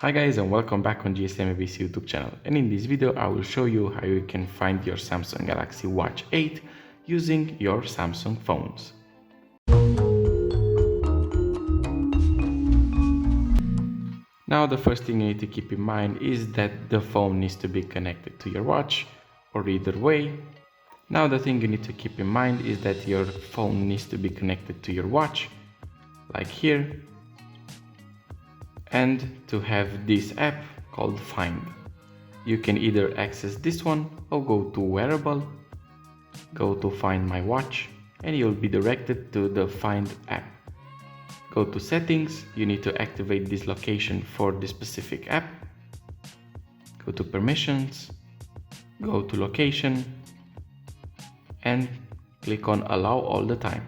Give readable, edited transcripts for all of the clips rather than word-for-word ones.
Hi guys, and welcome back on GSM-ABC YouTube channel, and in this video I will show you how you can find your Samsung Galaxy Watch 8 using your Samsung phones. Now the first thing you need to keep in mind is that the phone needs to be connected to your watch, or either way. Now the thing you need to keep in mind is that your phone needs to be connected to your watch, like here, and to have this app called Find. You can either access this one or go to Wearable, go to Find My Watch, and you'll be directed to the Find app. Go to Settings, you need to activate this location for the specific app. Go to Permissions, go to Location, and click on Allow all the time.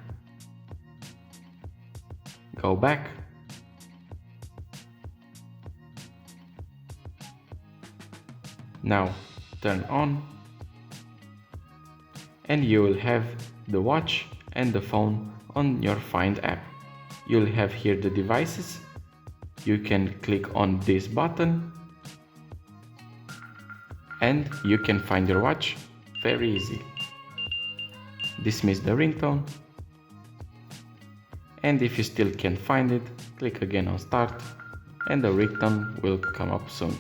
Go back. Now turn on, and you will have the watch and the phone on your Find app. You'll have here the devices. You can click on this button and you can find your watch very easy. Dismiss the ringtone, and if you still can't find it, click again on Start and the ringtone will come up soon.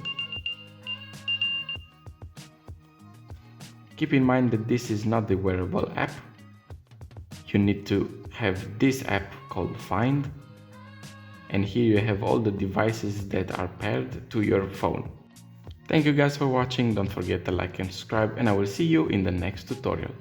Keep in mind that this is not the wearable app. You need to have this app called Find, and here you have all the devices that are paired to your phone. Thank you guys for watching, don't forget to like and subscribe, and I will see you in the next tutorial.